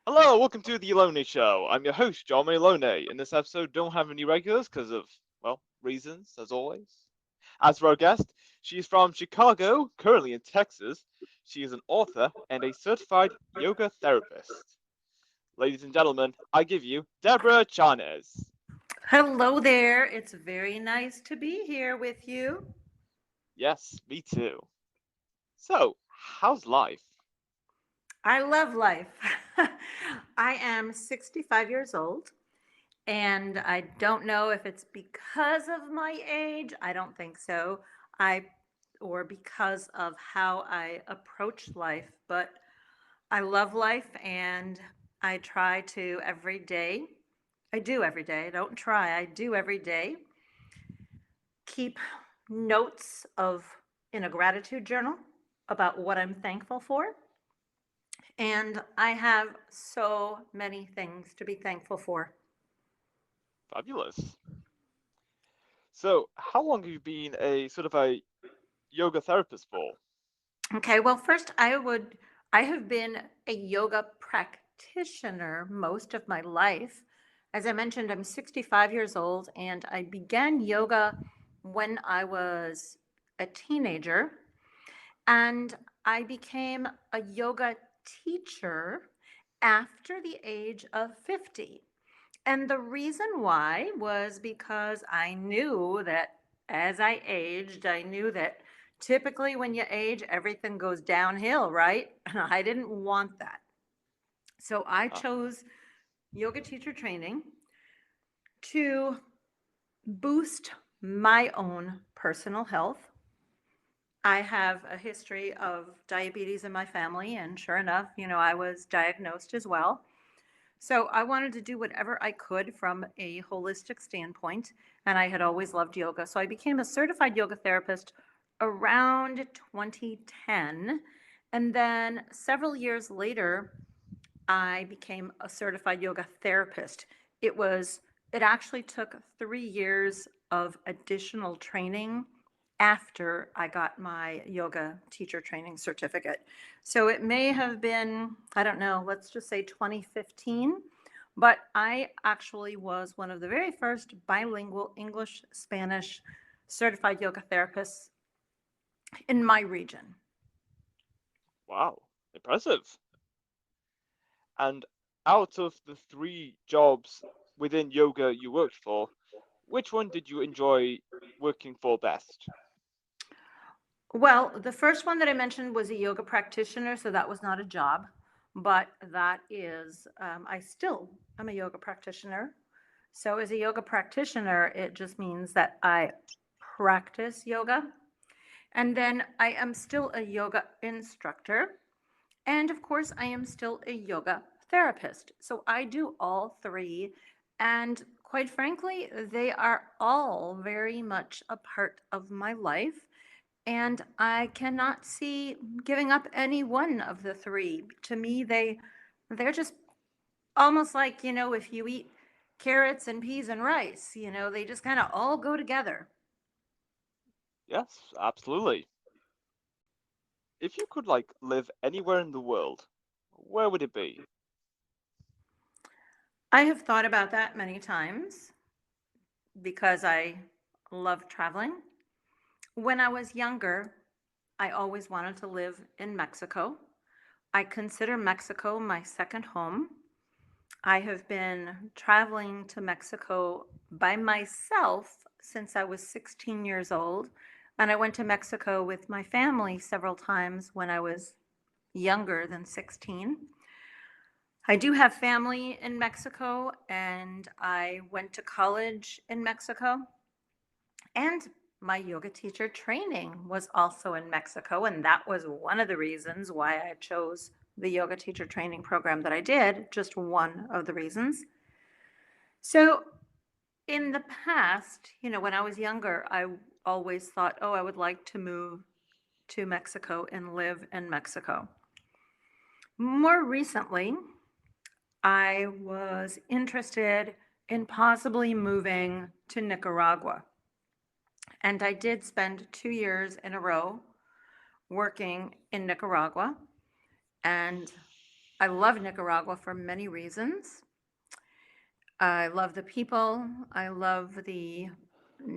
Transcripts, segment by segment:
Hello, welcome to the Alone Show. I'm your host, John Malone. In this episode, don't have any regulars because of, well, reasons, as always. As for our guest, she's from Chicago, currently in Texas. She is an author and a certified yoga therapist. Ladies and gentlemen, I give you Deborah Chanez. Hello there. It's very nice to be here with you. Yes, me too. So, how's life? I love life. I am 65 years old, and I don't know if it's because of my age. I don't think so. I or because of how I approach life, but I love life and I try to every day. I do every day. I don't try. I do every day. Keep notes of in a gratitude journal about what I'm thankful for. And I have so many things to be thankful for. Fabulous. So, how long have you been a sort of a yoga therapist for? Okay, well, first, I have been a yoga practitioner most of my life. As I mentioned, I'm 65 years old and I began yoga when I was a teenager. And I became a yoga teacher after the age of 50. And the reason why was because I knew that as I aged, I knew that typically when you age, everything goes downhill, right? And I didn't want that. So I Ah, chose yoga teacher training to boost my own personal health. I have a history of diabetes in my family, and sure enough, I was diagnosed as well. So I wanted to do whatever I could from a holistic standpoint, and I had always loved yoga. So I became a certified yoga therapist around 2010. And then several years later, I became a certified yoga therapist. It was, it actually took 3 years of additional training after I got my yoga teacher training certificate. So it may have been, I don't know, let's just say 2015. But I actually was one of the very first bilingual English Spanish certified yoga therapists in my region. wow, impressive. And out of the three jobs within yoga you worked for, which one did you enjoy working for best? Well, the first one that I mentioned was a yoga practitioner, so that was not a job, but that is, I still am a yoga practitioner. So, as a yoga practitioner, it just means that I practice yoga. And then I am still a yoga instructor. And of course, I am still a yoga therapist. So, I do all three. And quite frankly, they are all very much a part of my life. And I cannot see giving up any one of the three. To me, they're just almost like, if you eat carrots and peas and rice, they just kind of all go together. Yes, absolutely. If you could live anywhere in the world, where would it be? I have thought about that many times because I love traveling. When I was younger, I always wanted to live in Mexico. I consider Mexico my second home. I have been traveling to Mexico by myself since I was 16 years old. And I went to Mexico with my family several times when I was younger than 16. I do have family in Mexico, and I went to college in Mexico. And my yoga teacher training was also in Mexico. And that was one of the reasons why I chose the yoga teacher training program that I did, just one of the reasons. So, in the past, when I was younger, I always thought, oh, I would like to move to Mexico and live in Mexico. More recently, I was interested in possibly moving to Nicaragua. And I did spend 2 years in a row working in Nicaragua. And I love Nicaragua for many reasons. I love the people. I love the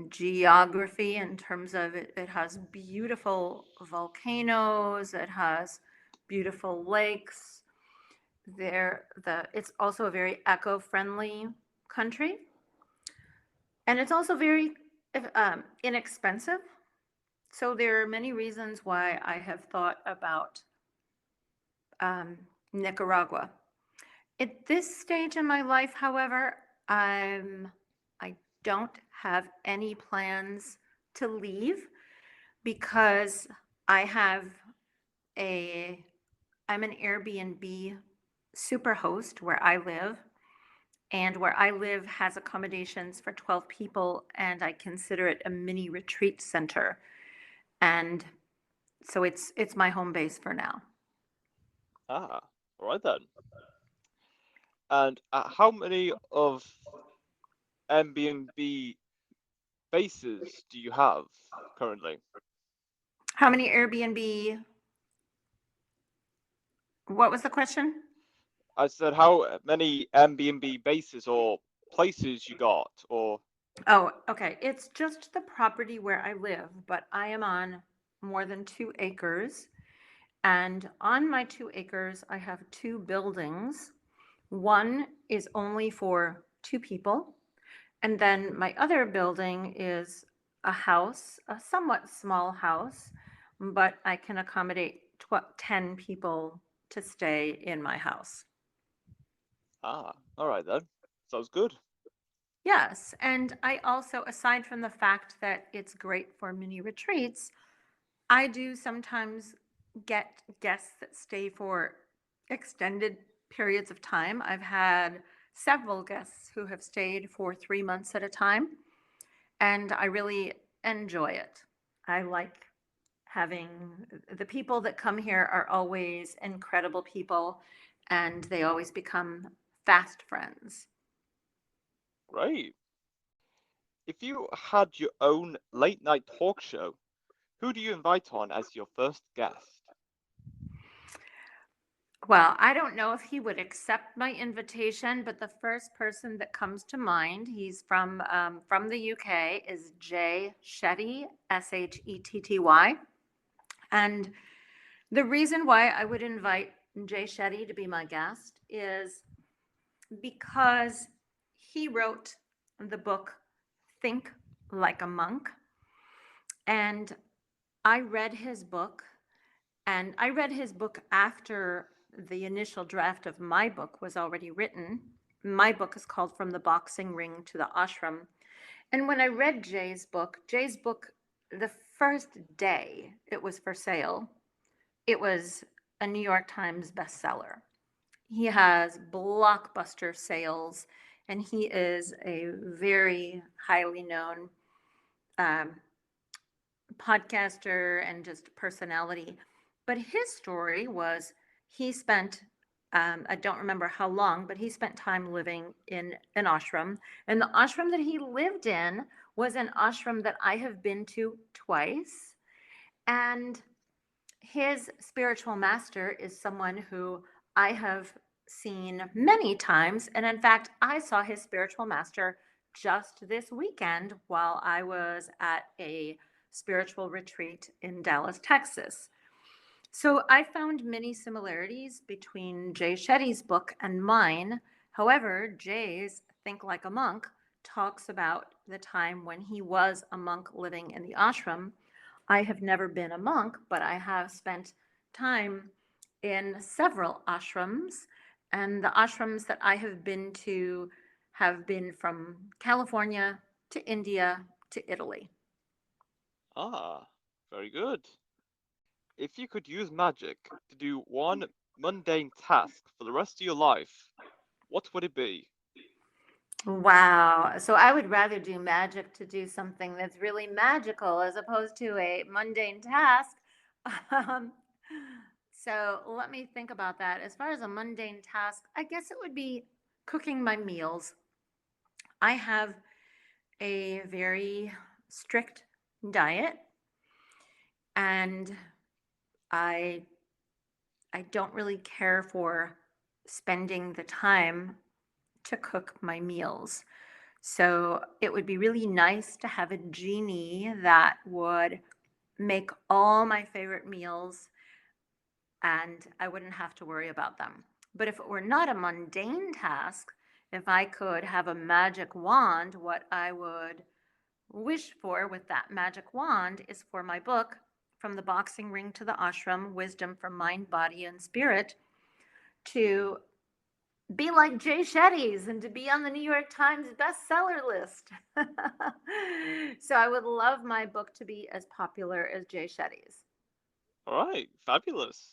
geography in terms of it has beautiful volcanoes, it has beautiful lakes. It's also a very eco-friendly country, and it's also very inexpensive. So there are many reasons why I have thought about um, Nicaragua. At this stage in my life, however, I don't have any plans to leave because I have a I'm an Airbnb superhost where I live, and where I live has accommodations for 12 people, and I consider it a mini retreat center. And so it's my home base for now. Ah, all right then. And how many of Airbnb bases do you have currently? How many Airbnb? What was the question? I said how many Airbnb bases or places you got, or Oh, okay. It's just the property where I live, but I am on more than 2 acres. And on my 2 acres, I have two buildings. One is only for two people. And then my other building is a house, a somewhat small house, but I can accommodate 10 people to stay in my house. all right then. Sounds good. Yes. And I also, aside from the fact that it's great for mini retreats, I do sometimes get guests that stay for extended periods of time. I've had several guests who have stayed for 3 months at a time, and I really enjoy it. I like having the people that come here are always incredible people, and they always become fast friends. Great. If you had your own late night talk show, who do you invite on as your first guest? Well, I don't know if he would accept my invitation, but the first person that comes to mind, he's from the UK, is Jay Shetty, Shetty. And the reason why I would invite Jay Shetty to be my guest is because he wrote the book Think Like a Monk. And I read his book, and I read his book after the initial draft of my book was already written. My book is called From the Boxing Ring to the Ashram. And when I read Jay's book, the first day it was for sale, it was a New York Times bestseller. He has blockbuster sales, and he is a very highly known um, podcaster and just personality. But his story was he spent, I don't remember how long, but he spent time living in an ashram. And the ashram that he lived in was an ashram that I have been to twice. And his spiritual master is someone who I have seen many times. And in fact, I saw his spiritual master just this weekend while I was at a spiritual retreat in Dallas, Texas. So I found many similarities between Jay Shetty's book and mine. However, Jay's Think Like a Monk talks about the time when he was a monk living in the ashram. I have never been a monk, but I have spent time in several ashrams, and the ashrams that I have been to have been from California to India to Italy. Ah, very good. If you could use magic to do one mundane task for the rest of your life, what would it be? Wow. So I would rather do magic to do something that's really magical as opposed to a mundane task. Um, so let me think about that. As far as a mundane task, I guess it would be cooking my meals. I have a very strict diet, and I I don't really care for spending the time to cook my meals. So it would be really nice to have a genie that would make all my favorite meals and I wouldn't have to worry about them. But if it were not a mundane task, if I could have a magic wand, what I would wish for with that magic wand is for my book, From the Boxing Ring to the Ashram Wisdom for Mind, Body, and Spirit, to be like Jay Shetty's and to be on the New York Times bestseller list. So I would love my book to be as popular as Jay Shetty's. All right, fabulous.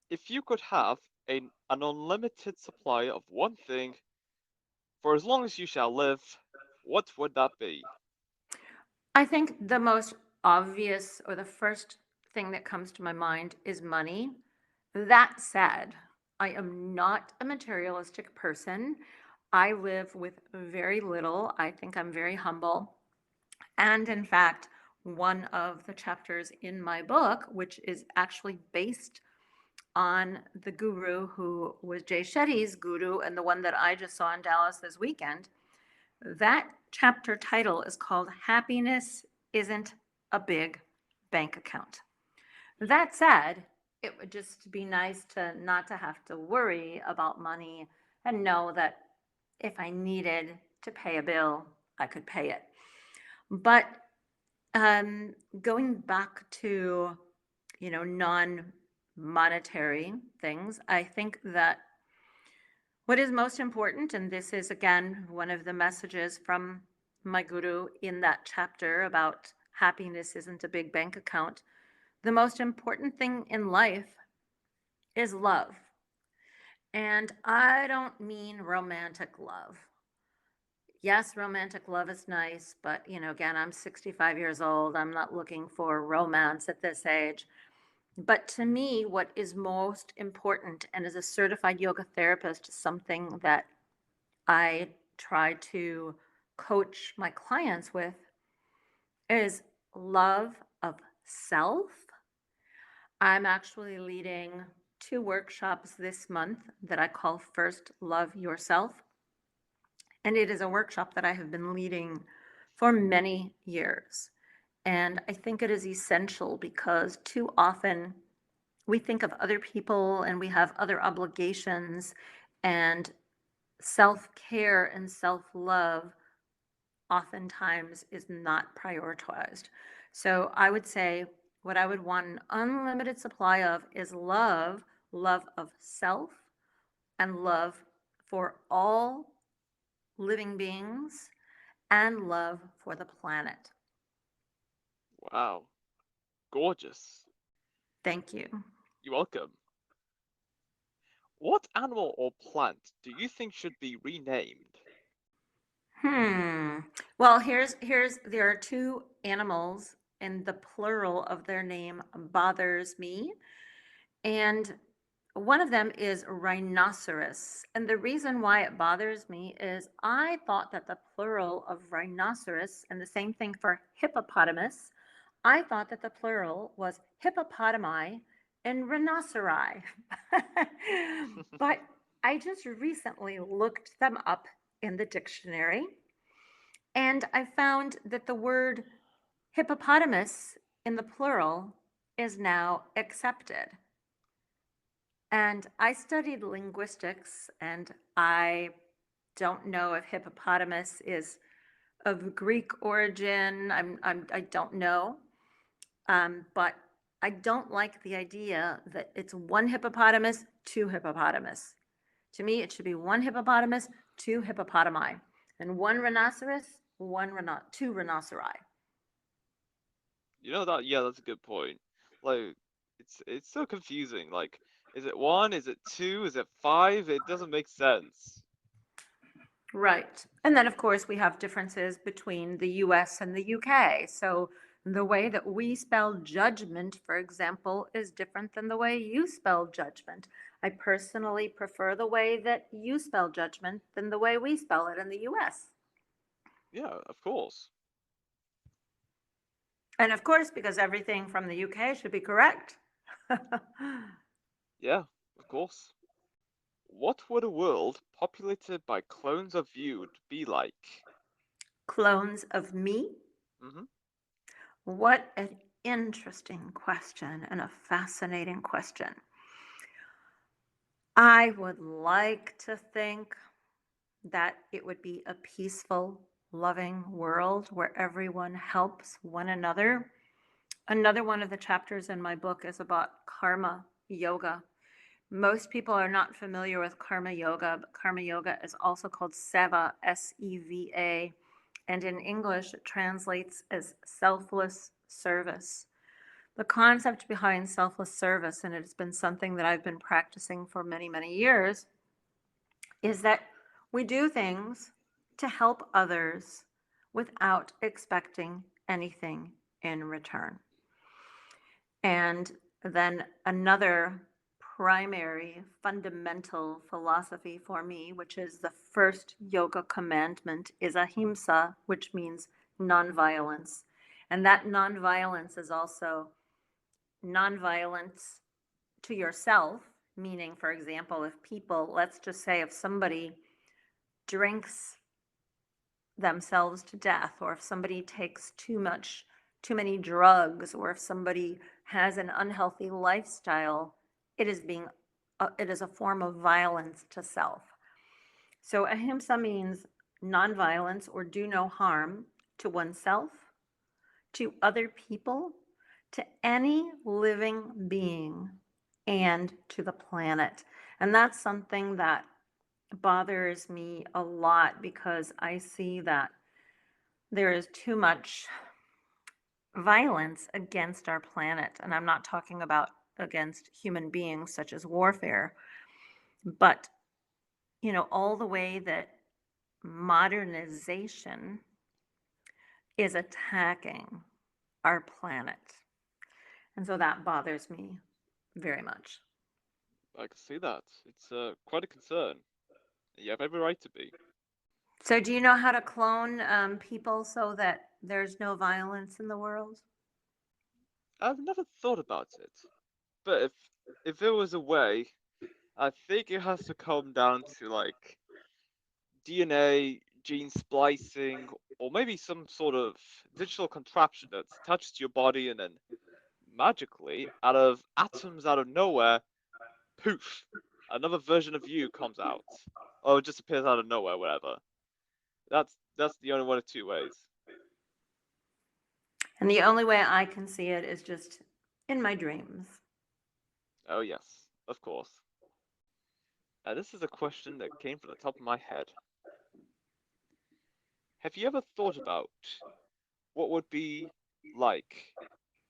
If you could have an unlimited supply of one thing for as long as you shall live, what would that be? I think the most obvious or the first thing that comes to my mind is money. That said, I am not a materialistic person. I live with very little. I think I'm very humble. And in fact, one of the chapters in my book, which is actually based on the guru who was Jay Shetty's guru and the one that I just saw in Dallas this weekend, that chapter title is called Happiness Isn't a Big Bank Account. That said, it would just be nice to not to have to worry about money and know that if I needed to pay a bill, I could pay it. But going back to, non-monetary things, I think that what is most important, and this is again one of the messages from my guru in that chapter about happiness isn't a big bank account, the most important thing in life is love. And I don't mean romantic love. Yes, romantic love is nice, but again, I'm 65 years old. I'm not looking for romance at this age. But to me, what is most important, and as a certified yoga therapist, something that I try to coach my clients with is love of self. I'm actually leading 2 workshops this month that I call First Love Yourself. And it is a workshop that I have been leading for many years. And I think it is essential because too often we think of other people and we have other obligations, and self care and self love oftentimes is not prioritized. So I would say what I would want an unlimited supply of is love, love of self, and love for all living beings, and love for the planet. Wow, gorgeous. Thank you. You're welcome. What animal or plant do you think should be renamed? Hmm. Well, here's there are two animals and the plural of their name bothers me. And one of them is rhinoceros. And the reason why it bothers me is I thought that the plural of rhinoceros, and the same thing for hippopotamus, I thought that the plural was hippopotami and rhinoceri. But I just recently looked them up in the dictionary and I found that the word hippopotamus in the plural is now accepted. And I studied linguistics, and I don't know if hippopotamus is of Greek origin. I don't know. But I don't like the idea that it's one hippopotamus, two hippopotamus. To me, it should be one hippopotamus, two hippopotami, and one rhinoceros, two rhinoceri. You know that? Yeah, that's a good point. Like, it's so confusing. Like, is it one? Is it two? Is it five? It doesn't make sense. Right. And then, of course, we have differences between the US and the UK. So the way that we spell judgment, for example, is different than the way you spell judgment. I personally prefer the way that you spell judgment than the way we spell it in the US. Yeah, of course. And of course, because everything from the UK should be correct. Yeah, of course. What would a world populated by clones of you be like? Clones of me? Hmm. What an interesting question and a fascinating question. I would like to think that it would be a peaceful, loving world where everyone helps one another. Another one of the chapters in my book is about karma yoga. Most people are not familiar with karma yoga, but karma yoga is also called seva, S-E-V-A, and in English it translates as selfless service. The concept behind selfless service, and it's been something that I've been practicing for many, many years, is that we do things to help others without expecting anything in return. And then another primary fundamental philosophy for me, which is the first yoga commandment, is ahimsa, which means nonviolence. And that nonviolence is also nonviolence to yourself, meaning, for example, if people, let's just say, if somebody drinks themselves to death, or if somebody takes too many drugs, or if somebody has an unhealthy lifestyle, it is being it is a form of violence to self. So ahimsa means nonviolence or do no harm to oneself, to other people, to any living being, and to the planet. And that's something that bothers me a lot because I see that there is too much violence against our planet. And I'm not talking about against human beings, such as warfare, but, all the way that modernization is attacking our planet. And so that bothers me very much. I can see that. It's quite a concern. You have every right to be. So, do you know how to clone people so that there's no violence in the world? I've never thought about it, but if there was a way, I think it has to come down to like DNA, gene splicing, or maybe some sort of digital contraption that's attached to your body and then magically, out of atoms out of nowhere, poof, another version of you comes out. Or it just appears out of nowhere, whatever. That's the only one of two ways. And the only way I can see it is just in my dreams. Oh yes, of course. This is a question that came from the top of my head. Have you ever thought about what would be like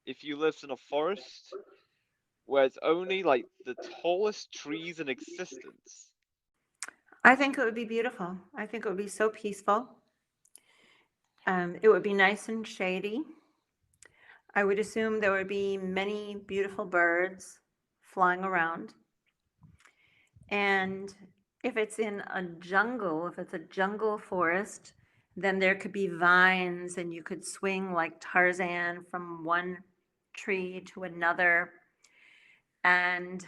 if you lived in a forest where it's only like the tallest trees in existence? I think it would be beautiful. I think it would be so peaceful. It would be nice and shady. I would assume there would be many beautiful birds flying around. And if it's in a jungle, if it's a jungle forest, then there could be vines and you could swing like Tarzan from one tree to another. And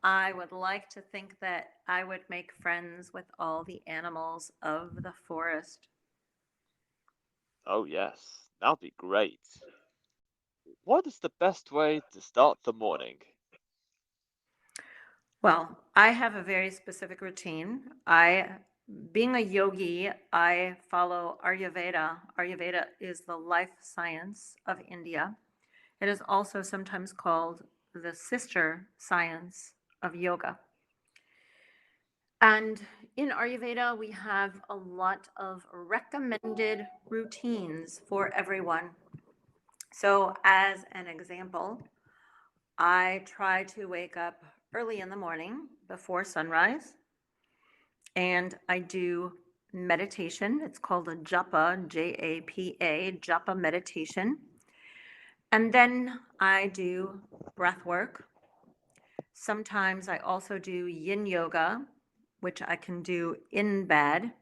I would like to think that I would make friends with all the animals of the forest. Oh yes, that'd be great. What is the best way to start the morning? Well, I have a very specific routine. Being a yogi, I follow Ayurveda. Ayurveda is the life science of India. It is also sometimes called the sister science of yoga. And in Ayurveda, we have a lot of recommended routines for everyone. So, as an example, I try to wake up early in the morning before sunrise and I do meditation. It's called a japa, J-A-P-A, japa meditation. And then I do breath work. Sometimes I also do yin yoga, which I can do in bed.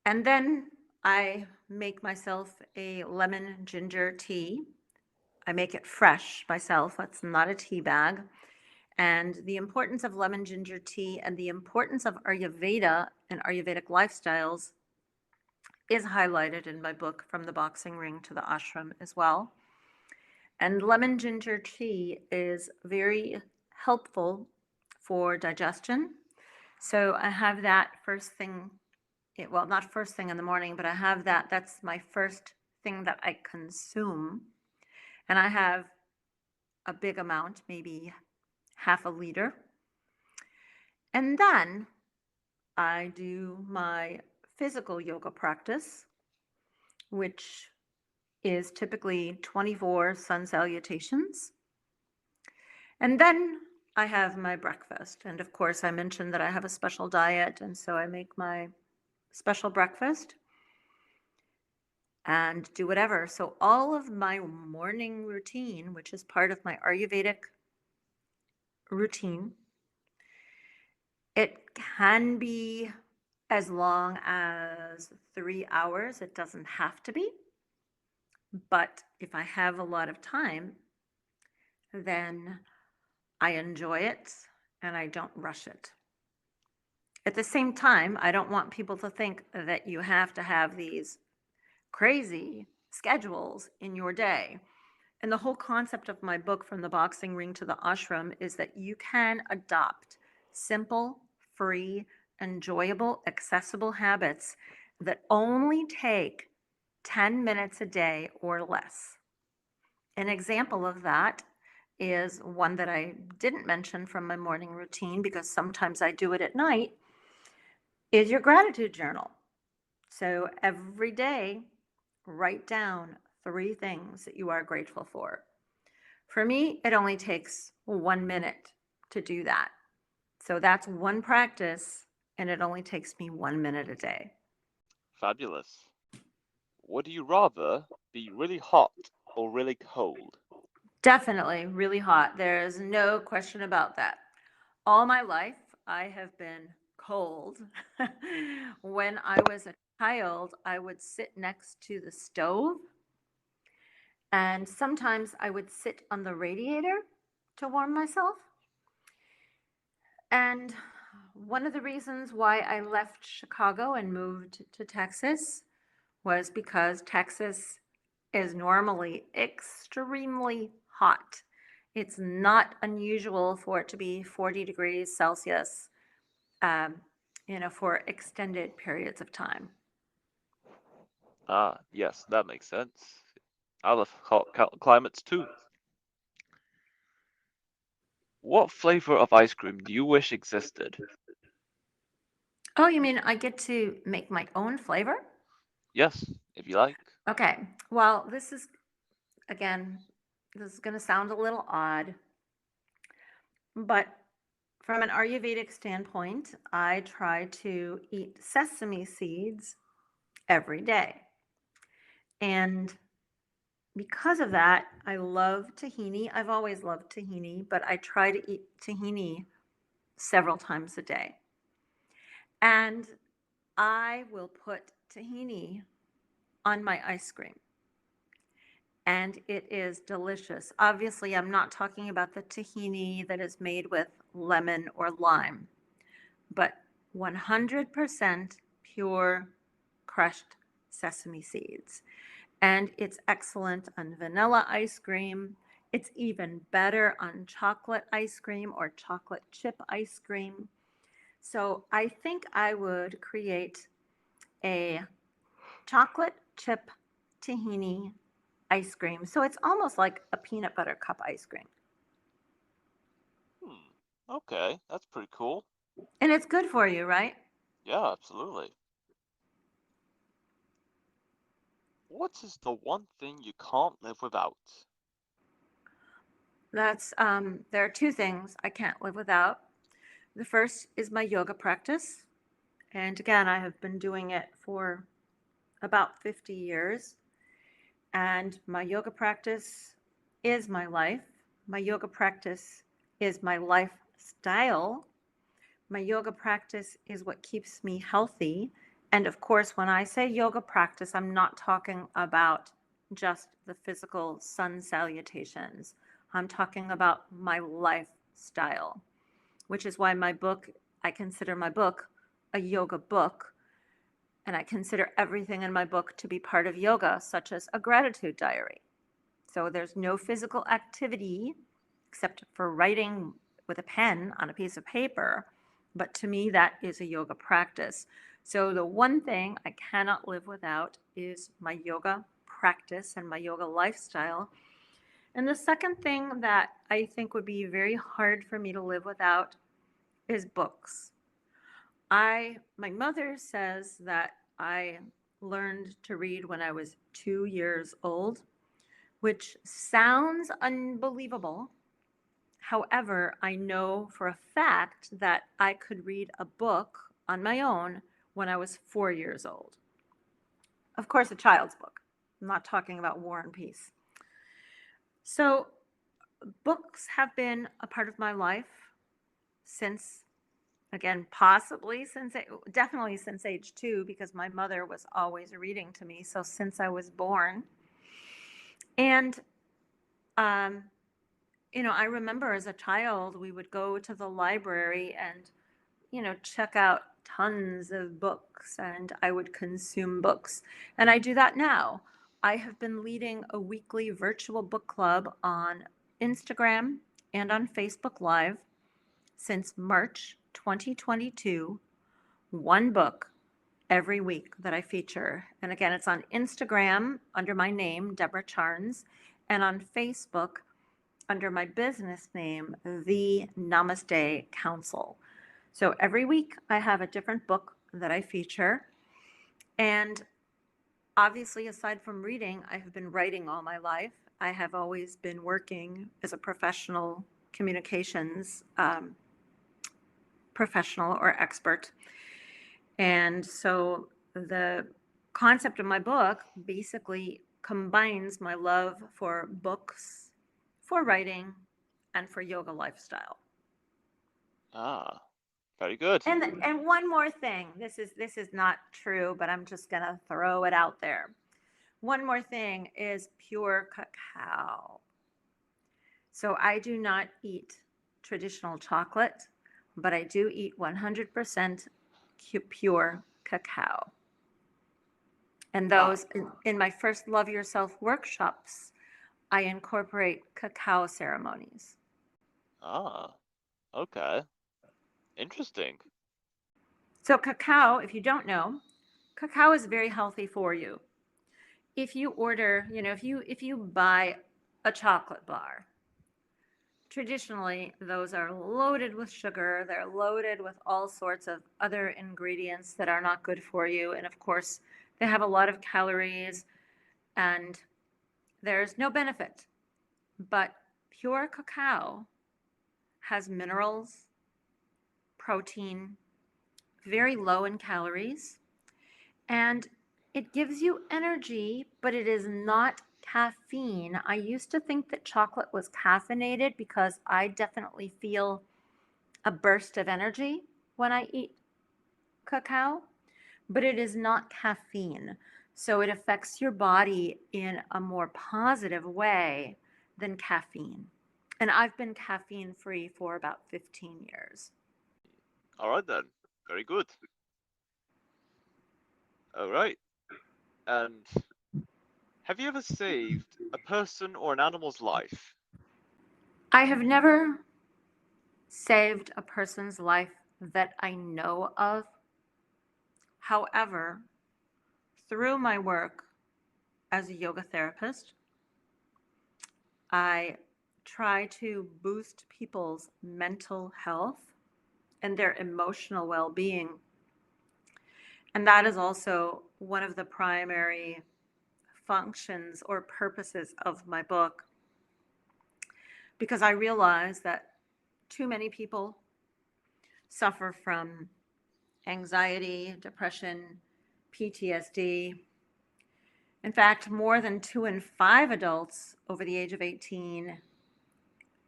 And then I make myself a lemon ginger tea. I make it fresh myself. It's not a tea bag. And the importance of lemon ginger tea and the importance of Ayurveda and Ayurvedic lifestyles is highlighted in my book, From the Boxing Ring to the Ashram, as well. And lemon ginger tea is very helpful for digestion. So I have that first thing, well, not first thing in the morning, but I have that. That's my first thing that I consume. And I have a big amount, maybe half a liter. And then I do my physical yoga practice, which is typically 24 sun salutations. And then I have my breakfast. And of course, I mentioned that I have a special diet. And so I make my special breakfast and do whatever. So all of my morning routine, which is part of my Ayurvedic routine, it can be as long as 3 hours. It doesn't have to be. But if I have a lot of time, then I enjoy it and I don't rush it. At the same time, I don't want people to think that you have to have these crazy schedules in your day. And the whole concept of my book, From the Boxing Ring to the Ashram, is that you can adopt simple, free, enjoyable, accessible habits that only take 10 minutes a day or less. An example of that is one that I didn't mention from my morning routine because sometimes I do it at night, is your gratitude journal. So every day, write down 3 things that you are grateful for. For me, it only takes 1 minute to do that. So that's one practice, and it only takes me 1 minute a day. Fabulous. Would you rather be really hot or really cold? Definitely really hot. There's no question about that. All my life, I have been cold. When I was a child, I would sit next to the stove, and sometimes I would sit on the radiator to warm myself. And one of the reasons why I left Chicago and moved to Texas was because Texas is normally extremely hot. It's not unusual for it to be 40 degrees Celsius, um, for extended periods of time. Ah, yes, that makes sense. I love hot climates too. What flavor of ice cream do you wish existed? Oh, you mean I get to make my own flavor? Yes, if you like. Okay. Well, again, this is going to sound a little odd, but from an Ayurvedic standpoint, I try to eat sesame seeds every day. And because of that, I love tahini. I've always loved tahini, but I try to eat tahini several times a day. And I will put tahini on my ice cream, and it is delicious. Obviously, I'm not talking about the tahini that is made with lemon or lime, but 100% pure crushed sesame seeds. And it's excellent on vanilla ice cream. It's even better on chocolate ice cream or chocolate chip ice cream. So I think I would create a chocolate chip tahini ice cream. So it's almost like a peanut butter cup ice cream. Hmm. Okay, that's pretty cool. And it's good for you, right? Yeah, absolutely. What is the one thing you can't live without? There are 2 things I can't live without. The first is my yoga practice. And again, I have been doing it for about 50 years. And my yoga practice is my life. My yoga practice is my lifestyle. My yoga practice is what keeps me healthy. And of course, when I say yoga practice, I'm not talking about just the physical sun salutations. I'm talking about my lifestyle. lifestyle, which is why I consider my book a yoga book. And I consider everything in my book to be part of yoga, such as a gratitude diary. So there's no physical activity except for writing with a pen on a piece of paper. But to me, that is a yoga practice. So the one thing I cannot live without is my yoga practice and my yoga lifestyle. And the second thing that I think would be very hard for me to live without is books. My mother says that I learned to read when I was 2 years old, which sounds unbelievable. However, I know for a fact that I could read a book on my own when I was 4 years old. Of course, a child's book. I'm not talking about War and Peace. So, books have been a part of my life since, again, definitely since age 2, because my mother was always reading to me. So, since I was born. And, um, I remember as a child, we would go to the library and, check out tons of books, and I would consume books. And I do that now. I have been leading a weekly virtual book club on Instagram and on Facebook Live since March 2022, one book every week that I feature. And again, it's on Instagram under my name, Deborah Charnes, and on Facebook under my business name, The Namaste Council. So every week I have a different book that I feature. And obviously, aside from reading, I have been writing all my life. I have always been working as a professional communications professional or expert. And so the concept of my book basically combines my love for books, for writing, and for yoga lifestyle. Ah, very good. And one more thing. This is not true, but I'm just going to throw it out there. One more thing is pure cacao. So I do not eat traditional chocolate, but I do eat 100% pure cacao. And those in my first Love Yourself workshops, I incorporate cacao ceremonies. Ah, okay. Interesting. So cacao, if you don't know, cacao is very healthy for you. If you order, if you buy a chocolate bar, traditionally those are loaded with sugar, they're loaded with all sorts of other ingredients that are not good for you, and of course, they have a lot of calories and there's no benefit. But pure cacao has minerals, protein, very low in calories, and it gives you energy, but it is not caffeine. I used to think that chocolate was caffeinated because I definitely feel a burst of energy when I eat cacao, but it is not caffeine. So it affects your body in a more positive way than caffeine. And I've been caffeine free for about 15 years. All right then. Very good. All right. And have you ever saved a person or an animal's life? I have never saved a person's life that I know of. However, through my work as a yoga therapist, I try to boost people's mental health and their emotional well being. And that is also one of the primary functions or purposes of my book, because I realize that too many people suffer from anxiety, depression, PTSD. In fact, more than 2 in 5 adults over the age of 18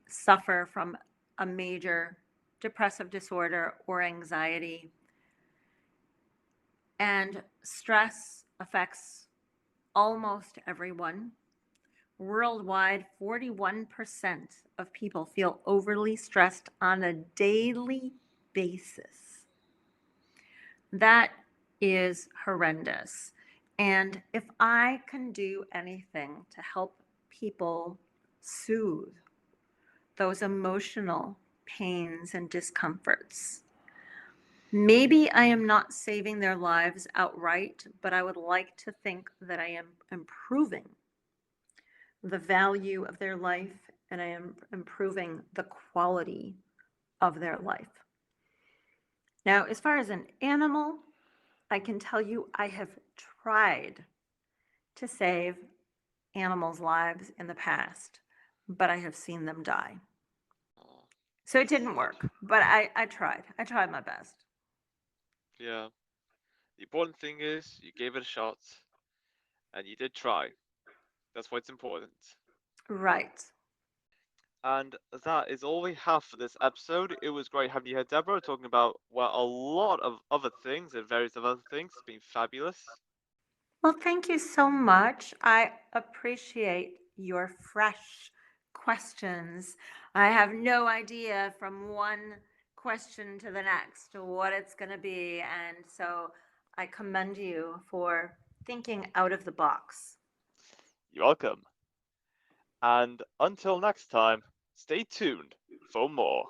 suffer from a major depressive disorder or anxiety. And stress affects almost everyone, Worldwide, 41% of people feel overly stressed on a daily basis. That is horrendous. And if I can do anything to help people soothe those emotional pains and discomforts, maybe I am not saving their lives outright, but I would like to think that I am improving the value of their life and I am improving the quality of their life. Now, as far as an animal, I can tell you I have tried to save animals' lives in the past, but I have seen them die. Oh, So it that's didn't sad. work, but I tried. I tried my best. Yeah. The important thing is you gave it a shot and you did try. That's what's important. Right. And that is all we have for this episode. It was great having you here, Deborah, talking about, well, a lot of other things and various of other things. It's been fabulous. Well, thank you so much. I appreciate your fresh questions. I have no idea from one question to the next what it's going to be. And so I commend you for thinking out of the box. You're welcome. And until next time, stay tuned for more.